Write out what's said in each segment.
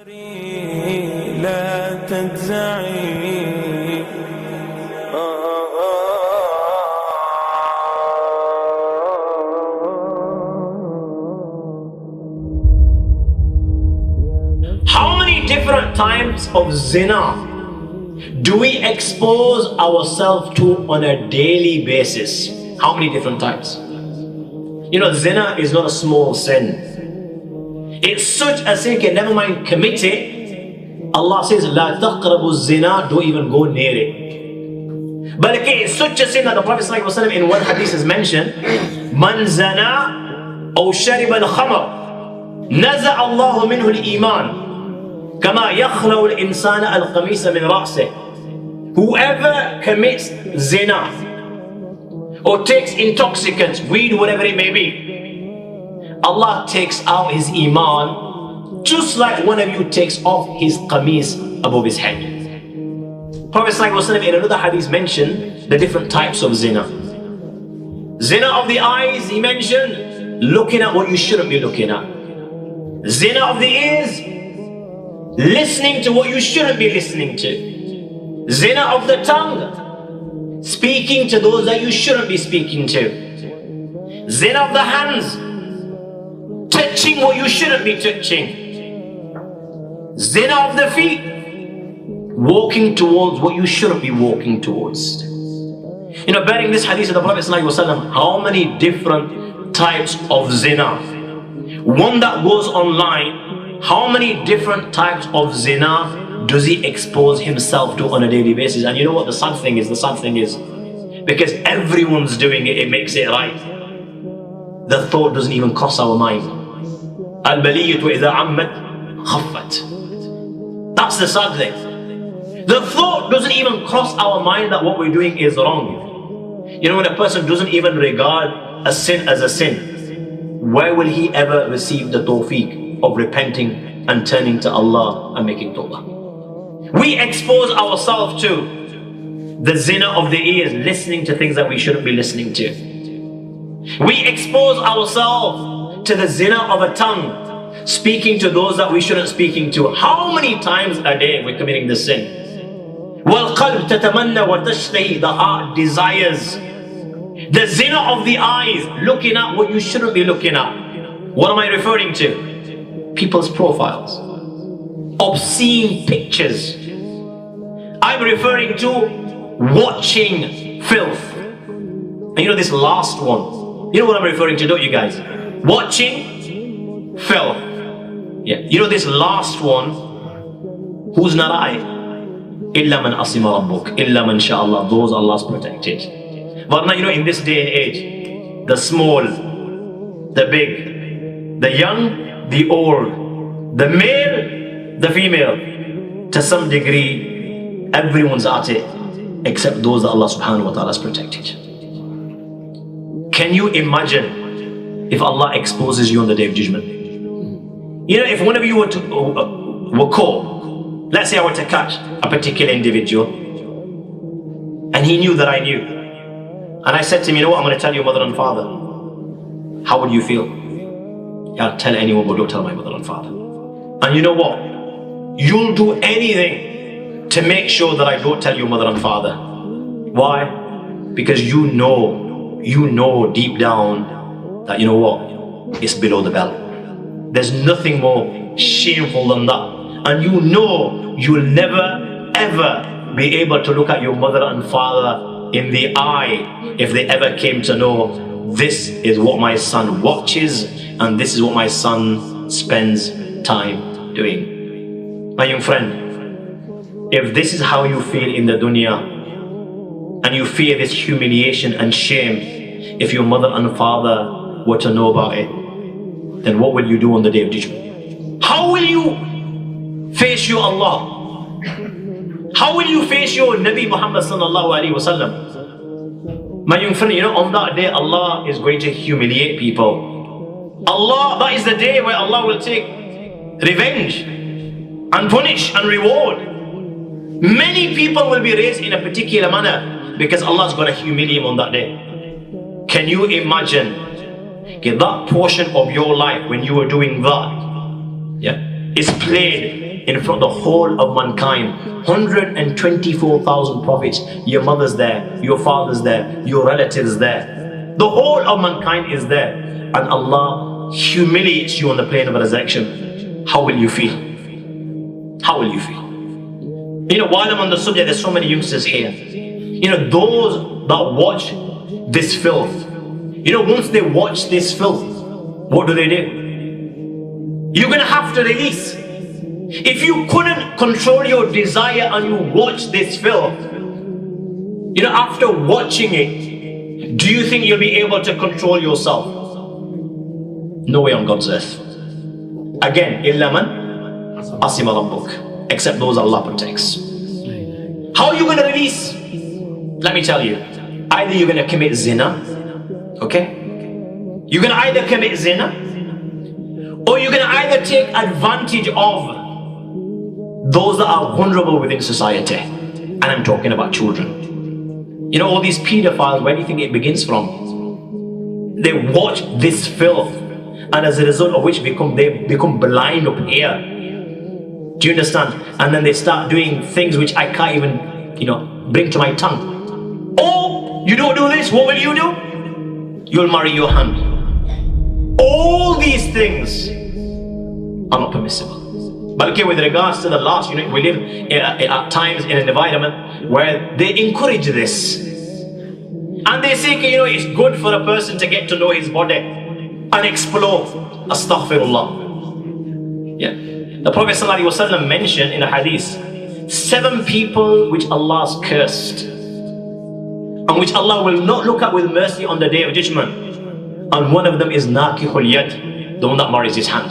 لا تجزعي. How many different types of zina do we expose ourselves to on a daily basis? How many different types? You know, zina is not a small sin. It's such a sin, never mind commit it. Allah says, La taqrabu zina, don't even go near it. But okay, it's such a sin that the Prophet ﷺ in one hadith has mentioned, Man zana aw shariba al-khamr, naza Allahu minhu al-iman, kama yakhlau al-insana al-qamisa min ra'sih. Whoever commits zina or takes intoxicants, weed, whatever it may be, Allah takes out his iman just like one of you takes off his qamis above his head. Prophet ﷺ in another hadith mentioned the different types of zina. Zina of the eyes, he mentioned looking at what you shouldn't be looking at. Zina of the ears, listening to what you shouldn't be listening to. Zina of the tongue, speaking to those that you shouldn't be speaking to. Zina of the hands, touching what you shouldn't be touching. Zina of the feet, walking towards what you shouldn't be walking towards. You know, bearing this hadith of the Prophet ﷺ, how many different types of zina? One that goes online, how many different types of zina does he expose himself to on a daily basis? And you know what the sad thing is? The sad thing is, because everyone's doing it, it makes it right. The thought doesn't even cross our mind. Al-baliyatu idha ammat khaffat. That's the sad thing. The thought doesn't even cross our mind that what we're doing is wrong. You know, when a person doesn't even regard a sin as a sin, where will he ever receive the tawfiq of repenting and turning to Allah and making tawbah? We expose ourselves to the zina of the ears, listening to things that we shouldn't be listening to. We expose ourselves to the zina of a tongue, speaking to those that we shouldn't speaking to. How many times a day we're committing this sin? وَالْقَلْبُ تَتَمَنَّى وَتَشْتَهِي, the heart desires. The zina of the eyes, looking at what you shouldn't be looking at. What am I referring to? People's profiles, obscene pictures. I'm referring to watching filth. And you know this last one, you know what I'm referring to, don't you guys? Watching filth. Yeah. You know this last one, who's not I? Illa man asima rabbuk, illa man sha'Allah, those Allah's protected. But now, you know, in this day and age, the small, the big, the young, the old, the male, the female, to some degree, everyone's at it, except those that Allah subhanahu wa ta'ala has protected. Can you imagine if Allah exposes you on the day of judgment? You know, if one of you were caught, let's say I were to catch a particular individual, and he knew that I knew, and I said to him, you know what, I'm going to tell your mother and father. How would you feel? Yeah, tell anyone, but don't tell my mother and father. And you know what? You'll do anything to make sure that I don't tell your mother and father. Why? Because you know deep down that, you know what, it's below the belt. There's nothing more shameful than that. And you know you'll never ever be able to look at your mother and father in the eye if they ever came to know this is what my son watches and this is what my son spends time doing. My young friend, if this is how you feel in the dunya and you fear this humiliation and shame, if your mother and father were to know about it, then what will you do on the day of judgment? How will you face your Allah? How will you face your Nabi Muhammad sallallahu alaihi wasallam? My young friend, you know, on that day Allah is going to humiliate people. Allah, that is the day where Allah will take revenge and punish and reward. Many people will be raised in a particular manner because Allah is going to humiliate them on that day. Can you imagine that portion of your life when you were doing that? Yeah. is played in front of the whole of mankind. 124,000 prophets, your mother's there, your father's there, your relatives there. The whole of mankind is there. And Allah humiliates you on the plane of resurrection. How will you feel? How will you feel? You know, while I'm on the subject, there's so many youngsters here. You know, those that watch this filth, you know, once they watch this filth, what do? You're gonna have to release. If you couldn't control your desire and you watch this filth, you know, after watching it, do you think you'll be able to control yourself? No way on God's earth. Again, إِلَّا مَنْ أَصِمَ رَبُّكَ, except those Allah protects. How are you going to release? Let me tell you. Either you're going to commit zina, okay? You're going to either commit zina, or you're going to either take advantage of those that are vulnerable within society. And I'm talking about children. You know, all these pedophiles, where do you think it begins from? They watch this filth, and as a result of which they become blind up here. Do you understand? And then they start doing things which I can't even, you know, bring to my tongue. Oh, you don't do this, what will you do? You'll marry your hand. All these things are not permissible. But okay, with regards to the last, you know, we live at times in an environment where they encourage this. And they say, you know, it's good for a person to get to know his body and explore. Astaghfirullah. Yeah. The Prophet ﷺ mentioned in a hadith 7 people which Allah has cursed and which Allah will not look at with mercy on the day of judgment. And one of them is Nakihul Yad, the one that marries his hand.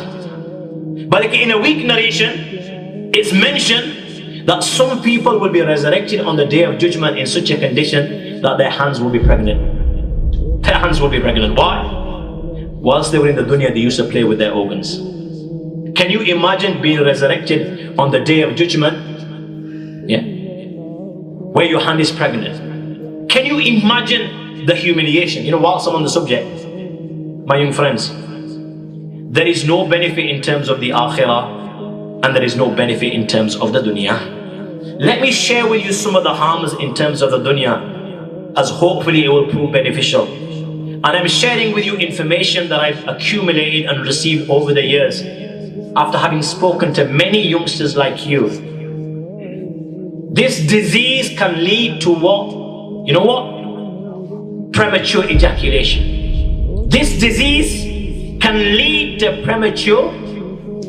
But in a weak narration, it's mentioned that some people will be resurrected on the day of judgment in such a condition that their hands will be pregnant. Their hands will be pregnant. Why? Whilst they were in the dunya, they used to play with their organs. Can you imagine being resurrected on the day of judgment? Yeah. Where your hand is pregnant. Can you imagine the humiliation? You know, whilst I'm on the subject, my young friends, there is no benefit in terms of the akhirah, and there is no benefit in terms of the dunya. Let me share with you some of the harms in terms of the dunya, as hopefully it will prove beneficial. And I'm sharing with you information that I've accumulated and received over the years after having spoken to many youngsters like you. This disease can lead to what? You know what? Premature ejaculation. This disease can lead to premature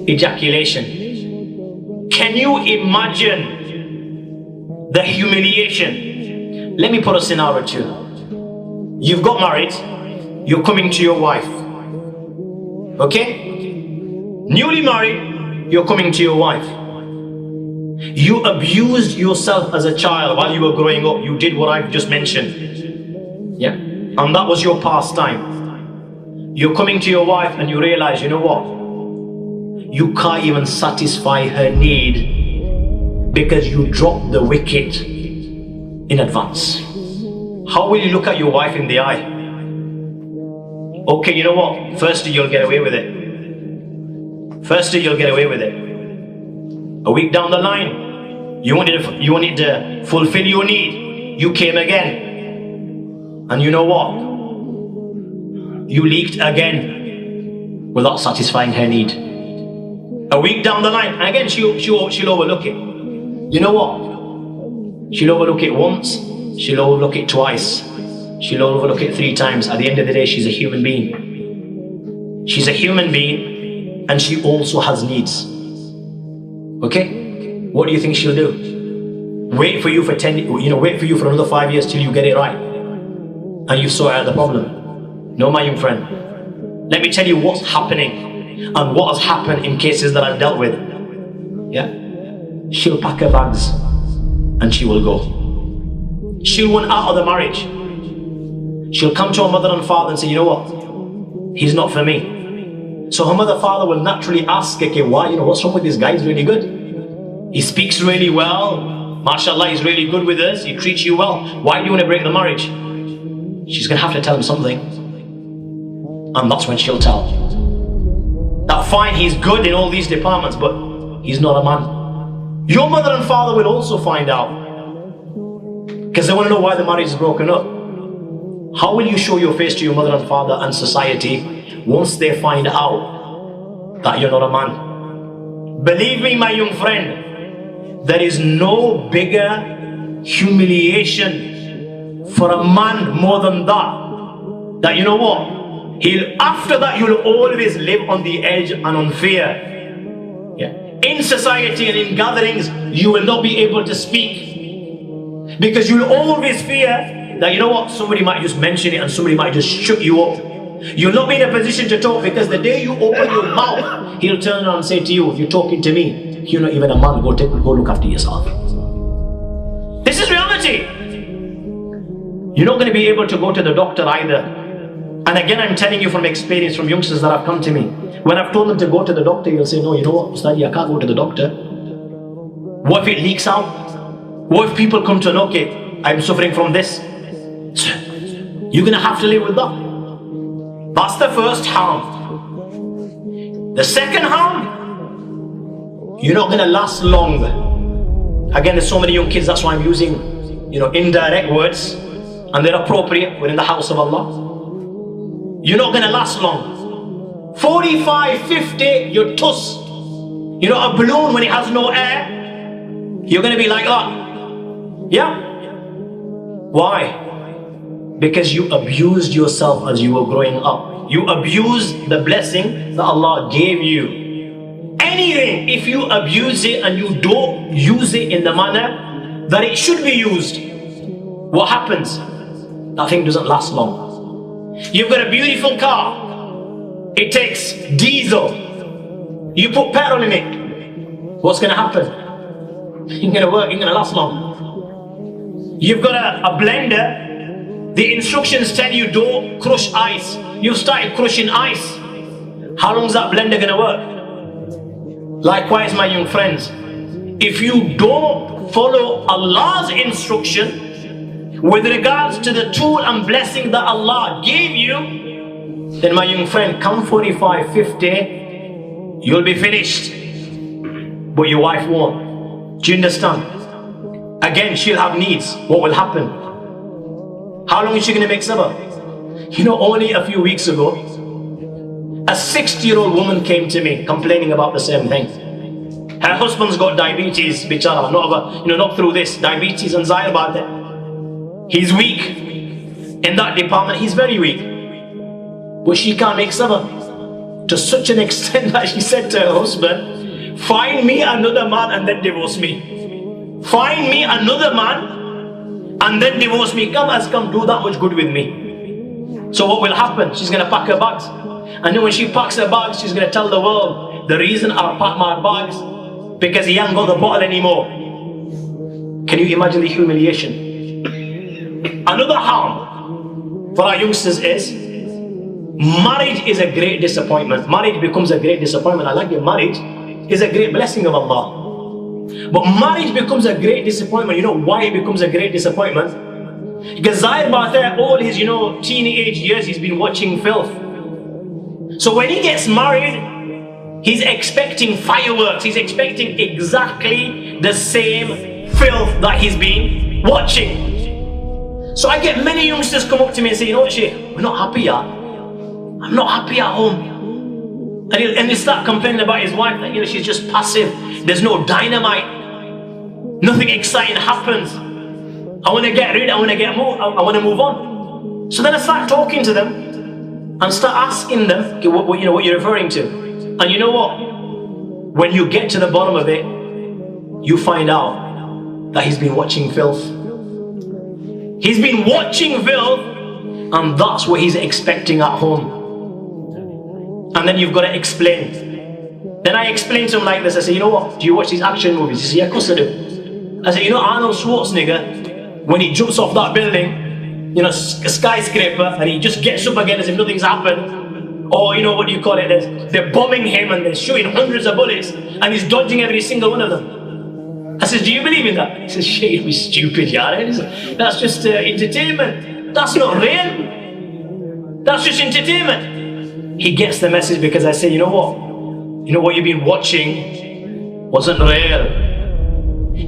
ejaculation. Can you imagine the humiliation? Let me put a scenario to you. You've got married, you're coming to your wife. Okay? Newly married, you're coming to your wife. You abused yourself as a child while you were growing up. You did what I've just mentioned. Yeah? And that was your pastime. You're coming to your wife and you realize, you know what? You can't even satisfy her need because you dropped the wicket in advance. How will you look at your wife in the eye? Okay, you know what? Firstly, you'll get away with it. Firstly, you'll get away with it. A week down the line, you wanted to fulfill your need. You came again. And you know what? You leaked again without satisfying her need. A week down the line, and again she'll overlook it. You know what? She'll overlook it once, she'll overlook it twice, she'll overlook it 3 times. At the end of the day, she's a human being. She's a human being, and she also has needs. Okay? What do you think she'll do? Wait for you for wait for you for another 5 years till you get it right, and you've sorted out the problem. No, my young friend. Let me tell you what's happening and what has happened in cases that I've dealt with. Yeah? She'll pack her bags and she will go. She'll want out of the marriage. She'll come to her mother and father and say, you know what? He's not for me. So her mother and father will naturally ask, okay, why? You know, what's wrong with this guy? He's really good. He speaks really well. MashaAllah, he's really good with us. He treats you well. Why do you want to break the marriage? She's going to have to tell him something. And that's when she'll tell. That fine, he's good in all these departments, but he's not a man. Your mother and father will also find out, because they want to know why the marriage is broken up. How will you show your face to your mother and father and society once they find out that you're not a man? Believe me, my young friend, there is no bigger humiliation for a man more than that. That you know what? After that you'll always live on the edge and on fear. Yeah. In society and in gatherings, you will not be able to speak, because you'll always fear that, you know what, somebody might just mention it and somebody might just shut you up. You'll not be in a position to talk, because the day you open your mouth, he'll turn around and say to you, you're talking to me, you're not even a man, go look after yourself. This is reality. You're not going to be able to go to the doctor either. And again, I'm telling you from experience, from youngsters that have come to me. When I've told them to go to the doctor, he'll say, no, you know what, Ustadi, I can't go to the doctor. What if it leaks out? What if people come to know, okay, I'm suffering from this? You're going to have to live with that. That's the first harm. The second harm, you're not going to last long. Again, there's so many young kids, that's why I'm using, indirect words, and they're appropriate. We're in the house of Allah. You're not going to last long. 45, 50, you're tossed. You know, a balloon when it has no air, you're going to be like that. Yeah? Why? Because you abused yourself as you were growing up. You abused the blessing that Allah gave you. Anything, if you abuse it and you don't use it in the manner that it should be used, what happens? That thing doesn't last long. You've got a beautiful car. It takes diesel. You put petrol in it. What's going to happen? It ain't going to work. It ain't going to last long. You've got a blender. The instructions tell you don't crush ice. You've started crushing ice. How long is that blender going to work? Likewise, my young friends, if you don't follow Allah's instruction with regards to the tool and blessing that Allah gave you, then my young friend, come 45, 50, you'll be finished. But your wife won't. Do you understand? Again, she'll have needs. What will happen? How long is she going to make sabr? You know, only a few weeks ago, a 60-year-old woman came to me complaining about the same thing. Her husband's got diabetes, bichara, not through this, diabetes and Zahir about it. He's weak in that department, he's very weak. But she can't make sabr. To such an extent that she said to her husband, find me another man and then divorce me. Find me another man and then divorce me. Come, do that much good with me. So what will happen? She's going to pack her bags. And then when she packs her bags, she's going to tell the world, the reason I pack my bags, because he ain't got the bottle anymore. Can you imagine the humiliation? Another harm for our youngsters is, marriage is a great disappointment. Marriage becomes a great disappointment. I like it. Marriage is a great blessing of Allah. But marriage becomes a great disappointment. You know why it becomes a great disappointment? Because Zahir Bater, all his, teenage years, he's been watching filth. So when he gets married, he's expecting fireworks. He's expecting exactly the same filth that he's been watching. So I get many youngsters come up to me and say, you know what, Sheikh, we're not happy yet. I'm not happy at home. And they start complaining about his wife that, she's just passive. There's no dynamite. Nothing exciting happens. I want to get rid, I want to move on. So then I start talking to them and start asking them, okay, what you're referring to. And you know what? When you get to the bottom of it, you find out that he's been watching filth. He's been watching filth, and that's what he's expecting at home. And then you've got to explain. Then I explain to him like this. I say, you know what? Do you watch these action movies? He says, yeah, of course I do. I say, Arnold Schwarzenegger, when he jumps off that building, a skyscraper, and he just gets up again as if nothing's happened. Or, they're bombing him and they're shooting hundreds of bullets, and he's dodging every single one of them. I says, do you believe in that? He says, Sheikh, you'd be stupid, yeah. That's just entertainment. That's not real. That's just entertainment. He gets the message because I say, you know what you've been watching wasn't real.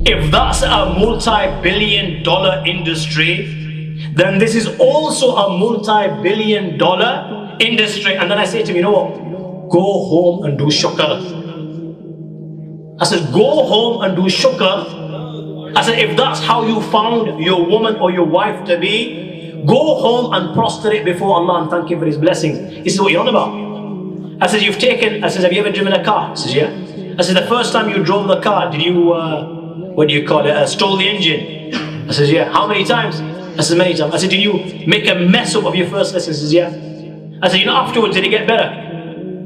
If that's a multi-billion-dollar industry, then this is also a multi-billion-dollar industry. And then I say to him, you know what? Go home and do shukr. I said, go home and do shukr. I said, if that's how you found your woman or your wife to be, go home and prostrate before Allah and thank Him for His blessings. He says, what are you on about? I said, have you ever driven a car? He says, yeah. I said, the first time you drove the car, did you, stole the engine? I said, yeah. How many times? I said, many times. I said, did you make a mess up of your first lesson? He says, yeah. I said, afterwards, did it get better?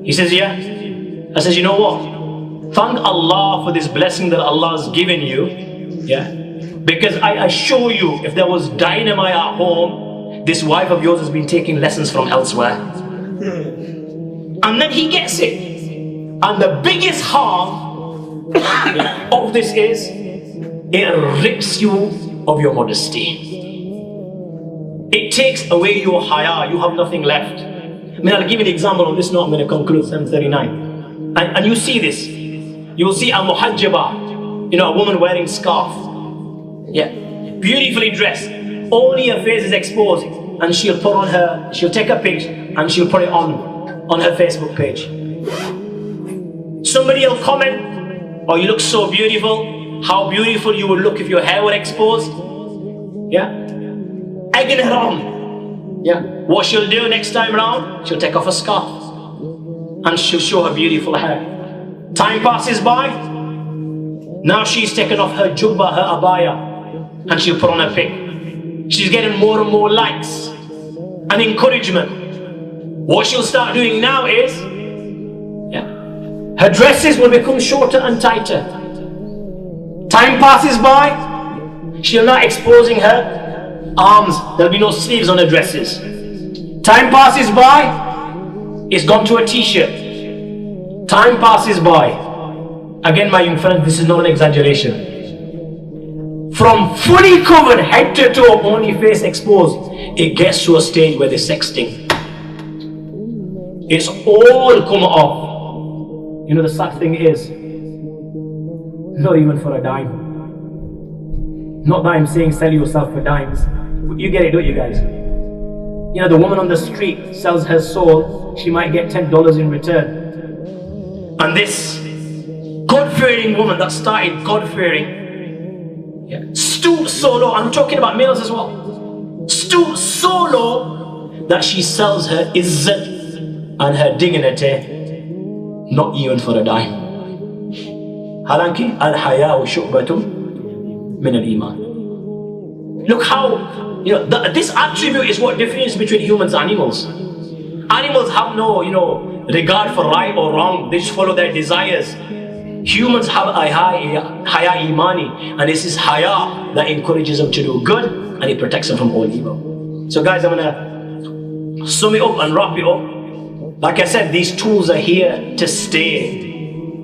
He says, yeah. I said, you know what? Thank Allah for this blessing that Allah has given you. Yeah. Because I assure you, if there was dynamite at home, this wife of yours has been taking lessons from elsewhere. And then he gets it. And the biggest harm of this is, it rips you of your modesty. It takes away your haya. You have nothing left. I mean, I'll give you an example on this note. I'm going to conclude 7:39. And you see this. You'll see a muhajjaba, a woman wearing scarf. Yeah, beautifully dressed. Only her face is exposed, and she'll take a picture and she'll put it on her Facebook page. Somebody will comment, oh, you look so beautiful. How beautiful you would look if your hair were exposed. Yeah, egging her on. Yeah, what she'll do next time around, she'll take off her scarf and she'll show her beautiful hair. Time passes by. Now she's taken off her jubba, her abaya, and she'll put on her pic. She's getting more and more likes and encouragement. What she'll start doing now is, her dresses will become shorter and tighter. Time passes by. She'll not exposing her arms. There'll be no sleeves on her dresses. Time passes by. It's gone to a t-shirt. Time passes by. Again, my young friends, this is not an exaggeration. From fully covered head to toe, only face exposed, it gets to a stage where they're sexting. It's all come off. The sad thing is, not even for a dime. Not that I'm saying sell yourself for dimes. You get it, don't you guys? The woman on the street sells her soul, she might get $10 in return. And this God-fearing woman that started God-fearing, stooped so low, I'm talking about males as well, stooped so low that she sells her izzat and her dignity, not even for a dime. Halanki al-haya'u shu'batun min al-iman. Look how, this attribute is what differentiates between humans and animals. Animals have no, regard for right or wrong. They just follow their desires. Humans have a haya imani, and this is haya that encourages them to do good, and it protects them from all evil. So guys, I'm gonna sum it up and wrap it up. Like I said, these tools are here to stay.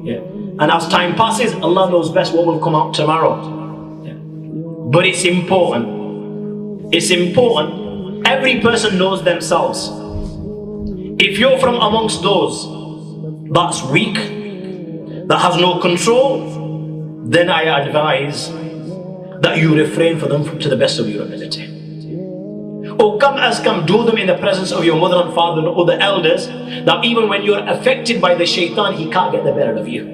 Yeah. And as time passes, Allah knows best what will come out tomorrow. Yeah. But it's important. It's important. Every person knows themselves. If you're from amongst those that's weak, that has no control, then I advise that you refrain from them to the best of your ability. Or come do them in the presence of your mother and father or the elders, that even when you're affected by the shaitan, he can't get the better of you.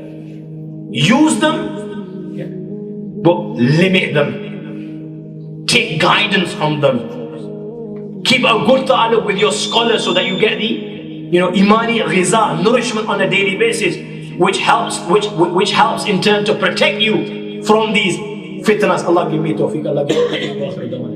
Use them, but limit them. Take guidance from them. Keep a good ta'alluq with your scholars so that you get the imani ghiza, nourishment on a daily basis, which helps in turn to protect you from these fitnas. Allah give me tawfiq. Allah give me tawfiq.